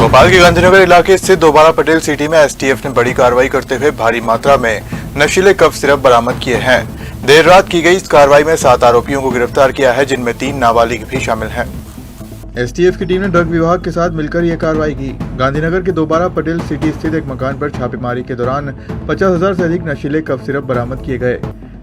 भोपाल के गांधीनगर इलाके स्थित दोबारा पटेल सिटी में एसटीएफ ने बड़ी कार्रवाई करते हुए भारी मात्रा में नशीले कफ सिरप बरामद किए हैं। देर रात की गई इस कार्रवाई में 7 आरोपियों को गिरफ्तार किया है, जिनमें 3 नाबालिग भी शामिल हैं। एसटीएफ की टीम ने ड्रग विभाग के साथ मिलकर यह कार्रवाई की। गांधीनगर के दोबारा पटेल सिटी स्थित एक मकान पर छापेमारी के दौरान 50,000 से अधिक नशीले कफ सिरप बरामद किए गए।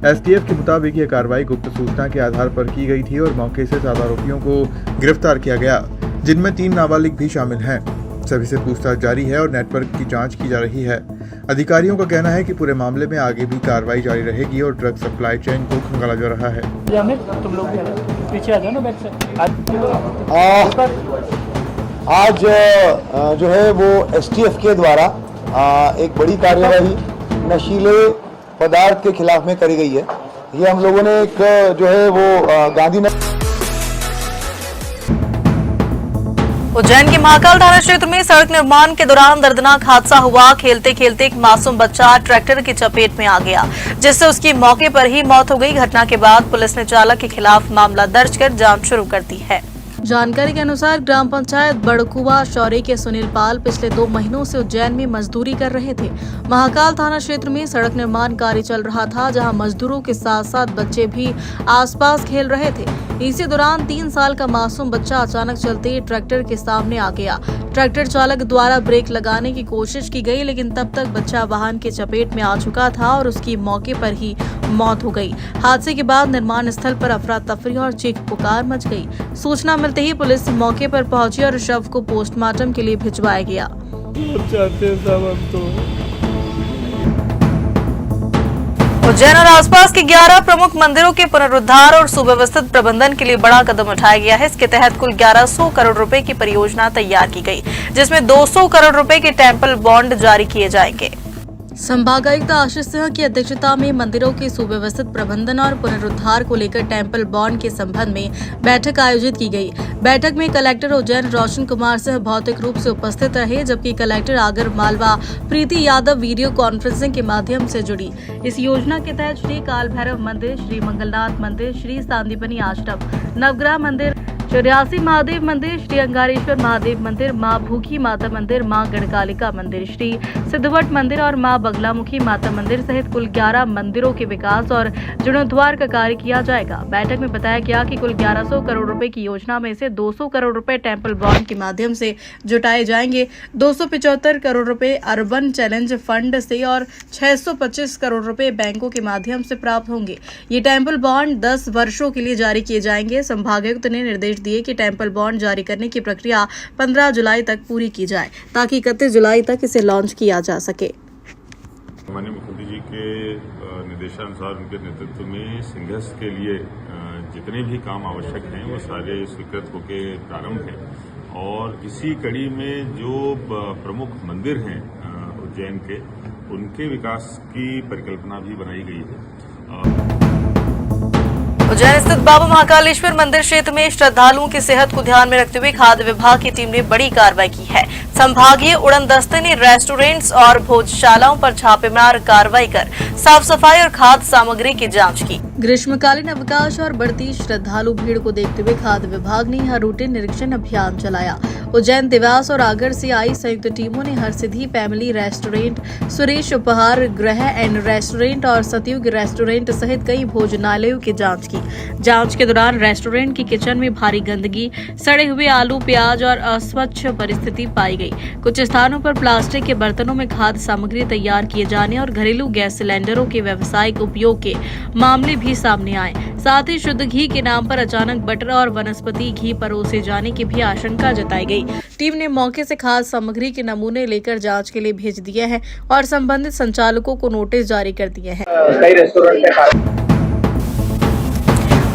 एसटीएफ के मुताबिक यह कार्रवाई गुप्त सूचना के आधार पर की गई थी और मौके से 7 आरोपियों को गिरफ्तार किया गया, जिनमें 3 नाबालिग भी शामिल हैं। सभी से पूछताछ जारी है और नेटवर्क की जांच की जा रही है। अधिकारियों का कहना है कि पूरे मामले में आगे भी कार्रवाई जारी रहेगी और ड्रग सप्लाई चेन को खंगाला जा रहा है। तुम लोग पीछे आ जाओ ना बैठ से। आज जो है वो एसटीएफ के द्वारा एक बड़ी कार्यवाही नशीले पदार्थ के खिलाफ में करी गई है। ये हम लोगों ने एक जो है वो गांधीनगर उज्जैन के महाकाल थाना क्षेत्र में सड़क निर्माण के दौरान दर्दनाक हादसा हुआ। खेलते खेलते एक मासूम बच्चा ट्रैक्टर की चपेट में आ गया, जिससे उसकी मौके पर ही मौत हो गई। घटना के बाद पुलिस ने चालक के खिलाफ मामला दर्ज कर जांच शुरू कर दी है। जानकारी के अनुसार ग्राम पंचायत बड़कुआ शौरी के सुनील पाल पिछले 2 महीनों से उज्जैन में मजदूरी कर रहे थे। महाकाल थाना क्षेत्र में सड़क निर्माण कार्य चल रहा था, जहां मजदूरों के साथ साथ बच्चे भी आसपास खेल रहे थे। इसी दौरान 3 साल का मासूम बच्चा अचानक चलते ट्रैक्टर के सामने आ गया। ट्रैक्टर चालक द्वारा ब्रेक लगाने की कोशिश की गई, लेकिन तब तक बच्चा वाहन के चपेट में आ चुका था और उसकी मौके पर ही मौत हो गई। हादसे के बाद निर्माण स्थल पर अफरा तफरी और चीख पुकार मच गई। सूचना मिलते ही पुलिस मौके पर पहुंची और शव को पोस्टमार्टम के लिए भिजवाया गया। उज्जैन और आसपास के 11 प्रमुख मंदिरों के पुनरुद्धार और सुव्यवस्थित प्रबंधन के लिए बड़ा कदम उठाया गया है। इसके तहत कुल 1100 करोड़ रुपए की परियोजना तैयार की गई, जिसमें 200 करोड़ रुपए के टेम्पल बॉन्ड जारी किए जाएंगे। संभागायुक्त आशीष सिंह की अध्यक्षता में मंदिरों के सुव्यवस्थित प्रबंधन और पुनरुद्धार को लेकर टेम्पल बॉन्ड के संबंध में बैठक आयोजित की गई। बैठक में कलेक्टर उज्जैन रोशन कुमार सिंह भौतिक रूप से उपस्थित रहे, जबकि कलेक्टर आगर मालवा प्रीति यादव वीडियो कॉन्फ्रेंसिंग के माध्यम से जुड़ी। इस योजना के तहत श्री काल भैरव मंदिर, श्री मंगलनाथ मंदिर, श्री सांदीपनी आश्रम, नवग्रह मंदिर, 84 महादेव मंदिर, श्री अंगारेश्वर महादेव मंदिर, मां भूखी माता मंदिर, मां गणकालिका मंदिर, श्री सिद्धवट मंदिर और मां बगलामुखी माता मंदिर सहित कुल 11 मंदिरों के विकास और जीर्णोद्धार का कार्य किया जाएगा। बैठक में बताया गया कि कुल 1100 करोड़ रुपए की योजना में से 200 करोड़ रुपए टेम्पल बॉन्ड के माध्यम से जुटाए जाएंगे। 275 करोड़ रुपए अर्बन चैलेंज फंड से और 625 करोड़ रुपए बैंकों के माध्यम से प्राप्त होंगे। ये टेम्पल बॉन्ड 10 वर्षों के लिए जारी किए जाएंगे। संभागायुक्त ने निर्देश दिए कि टेम्पल बॉन्ड जारी करने की प्रक्रिया 15 जुलाई तक पूरी की जाए, ताकि 31 जुलाई तक इसे लॉन्च किया जा सके। माननीय मुख्यमंत्री जी के निर्देशानुसार उनके नेतृत्व में संघर्ष के लिए जितने भी काम आवश्यक हैं वो सारे स्वीकृत होकर प्रारंभ हैं और इसी कड़ी में जो प्रमुख मंदिर हैं उज्जैन के, उनके विकास की परिकल्पना भी बनाई गई है। उज्जैन स्थित बाबा महाकालेश्वर मंदिर क्षेत्र में श्रद्धालुओं की सेहत को ध्यान में रखते हुए खाद्य विभाग की टीम ने बड़ी कार्रवाई की है। संभागीय उड़न दस्ते ने रेस्टोरेंट्स और भोजशालाओं पर छापेमार कार्रवाई कर साफ सफाई और खाद्य सामग्री की जांच की। ग्रीष्मकालीन अवकाश और बढ़ती श्रद्धालु भीड़ को देखते हुए खाद्य विभाग ने यहां रूटीन निरीक्षण अभियान चलाया। उज्जैन, देवास और आगर से आई संयुक्त टीमों ने हरसिद्धि फैमिली रेस्टोरेंट, सुरेश उपहार गृह एंड रेस्टोरेंट और सतयुग रेस्टोरेंट सहित कई भोजनालयों की जांच की। जांच के दौरान रेस्टोरेंट की किचन में भारी गंदगी, सड़े हुए आलू, प्याज और अस्वच्छ परिस्थिति पाई गई। कुछ स्थानों पर प्लास्टिक के बर्तनों में खाद्य सामग्री तैयार किए जाने और घरेलू गैस सिलेंडरों के व्यावसायिक उपयोग के मामले भी सामने आए। साथ ही शुद्ध घी के नाम पर अचानक बटर और वनस्पति घी परोसे जाने की भी आशंका जताई गई। टीम ने मौके से खाद्य सामग्री के नमूने लेकर जांच के लिए भेज दिए हैं और संबंधित संचालकों को नोटिस जारी कर दिए हैं। कई रेस्टोरेंट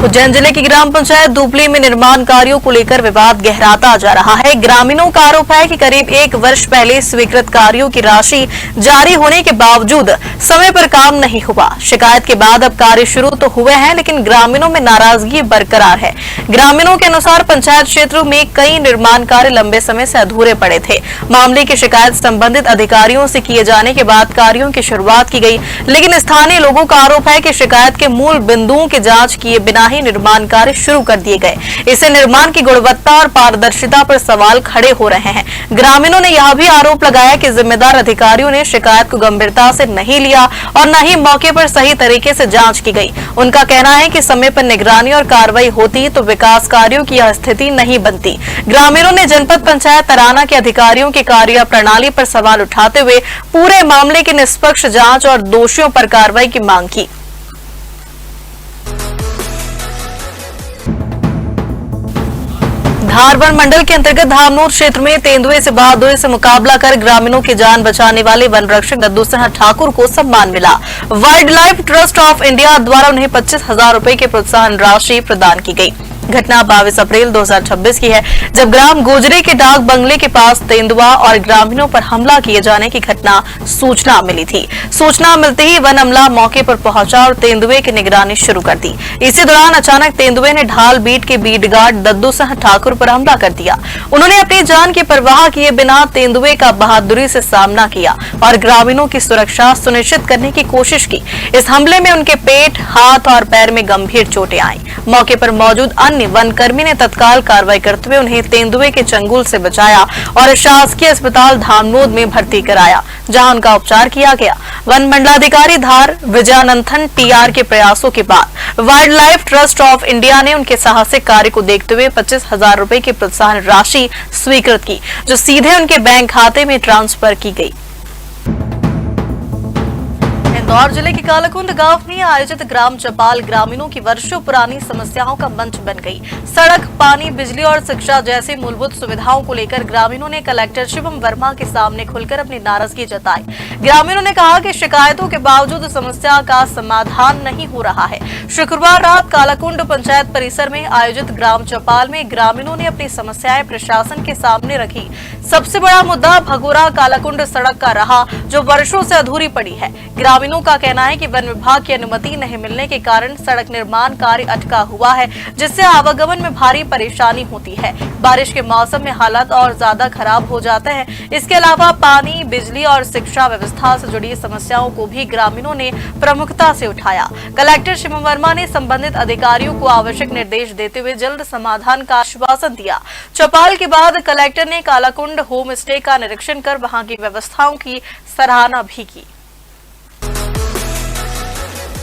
उज्जैन जिले की ग्राम पंचायत दुबली में निर्माण कार्यों को लेकर विवाद गहराता जा रहा है। ग्रामीणों का आरोप है कि करीब 1 वर्ष पहले स्वीकृत कार्यों की राशि जारी होने के बावजूद समय पर काम नहीं हुआ। शिकायत के बाद अब कार्य शुरू तो हुए हैं, लेकिन ग्रामीणों में नाराजगी बरकरार है। ग्रामीणों के अनुसार पंचायत क्षेत्रों में कई निर्माण कार्य लंबे समय से अधूरे पड़े थे। मामले की शिकायत संबंधित अधिकारियों से किए जाने के बाद कार्यों की शुरुआत की गई, लेकिन स्थानीय लोगों का आरोप है कि शिकायत के मूल बिंदुओं की जांच किए बिना ही निर्माण कार्य शुरू कर दिए गए। इससे निर्माण की गुणवत्ता और पारदर्शिता पर सवाल खड़े हो रहे हैं। ग्रामीणों ने यह भी आरोप लगाया कि जिम्मेदार अधिकारियों ने शिकायत को गंभीरता से नहीं लिया और न ही मौके पर सही तरीके से जांच की गई। उनका कहना है कि समय पर निगरानी और कार्रवाई होती तो विकास कार्यों की यह स्थिति नहीं बनती। ग्रामीणों ने जनपद पंचायत तराना के अधिकारियों की कार्य प्रणाली पर सवाल उठाते हुए पूरे मामले की निष्पक्ष जांच और दोषियों पर कार्रवाई की मांग की। धार वन मंडल के अंतर्गत धामनोर क्षेत्र में तेंदुए से बहादुरी से मुकाबला कर ग्रामीणों की जान बचाने वाले वन रक्षक दद्दू सिंह ठाकुर को सम्मान मिला। Wild life trust of India द्वारा उन्हें 25,000 रुपए की प्रोत्साहन राशि प्रदान की गई। घटना 22 अप्रैल 2026 की है, जब ग्राम गोजरे के डाक बंगले के पास तेंदुआ और ग्रामीणों पर हमला किए जाने की घटना सूचना मिली थी। सूचना मिलते ही वन अमला मौके पर पहुंचा और तेंदुए की निगरानी शुरू कर दी। इसी दौरान अचानक तेंदुए ने ढाल बीट के बीट गार्ड दद्दू सिंह ठाकुर पर हमला कर दिया। उन्होंने अपनी जान की परवाह किए बिना तेंदुए का बहादुरी से सामना किया और ग्रामीणों की सुरक्षा सुनिश्चित करने की कोशिश की। इस हमले में उनके पेट, हाथ और पैर में गंभीर चोटें आईं। मौके पर मौजूद अन्य वनकर्मी ने तत्काल कार्रवाई करते हुए उन्हें तेंदुए के चंगुल से बचाया और शासकीय अस्पताल धामनोद में भर्ती कराया, जहां उनका उपचार किया गया। वन मंडलाधिकारी धार विजयानंथन टीआर के प्रयासों के बाद wild life trust of India ने उनके साहसिक कार्य को देखते हुए 25,000 रुपए की प्रोत्साहन राशि स्वीकृत की, जो सीधे उनके बैंक खाते में ट्रांसफर की गई। इंदौर जिले के कालाकुंड गांव में आयोजित ग्राम चपाल ग्रामीणों की वर्षों पुरानी समस्याओं का मंच बन गई। सड़क, पानी, बिजली और शिक्षा जैसी मूलभूत सुविधाओं को लेकर ग्रामीणों ने कलेक्टर शिवम वर्मा के सामने खुलकर अपनी नाराजगी जताई। ग्रामीणों ने कहा कि शिकायतों के बावजूद समस्या का समाधान नहीं हो रहा है। शुक्रवार रात कालाकुंड पंचायत परिसर में आयोजित ग्राम चपाल में ग्रामीणों ने अपनी समस्याएं प्रशासन के सामने रखी। सबसे बड़ा मुद्दा भगोरा कालाकुंड सड़क का रहा, जो वर्षों से अधूरी पड़ी है। ग्रामीणों का कहना है कि वन विभाग की अनुमति नहीं मिलने के कारण सड़क निर्माण कार्य अटका हुआ है, जिससे आवागमन में भारी परेशानी होती है। बारिश के मौसम में हालात और ज्यादा खराब हो जाते हैं। इसके अलावा पानी, बिजली और शिक्षा व्यवस्था से जुड़ी समस्याओं को भी ग्रामीणों ने प्रमुखता से उठाया। कलेक्टर शिवम वर्मा ने संबंधित अधिकारियों को आवश्यक निर्देश देते हुए जल्द समाधान का आश्वासन दिया। चौपाल के बाद कलेक्टर ने कालाकुंड होम स्टे का निरीक्षण कर वहां की व्यवस्थाओं की सराहना भी की।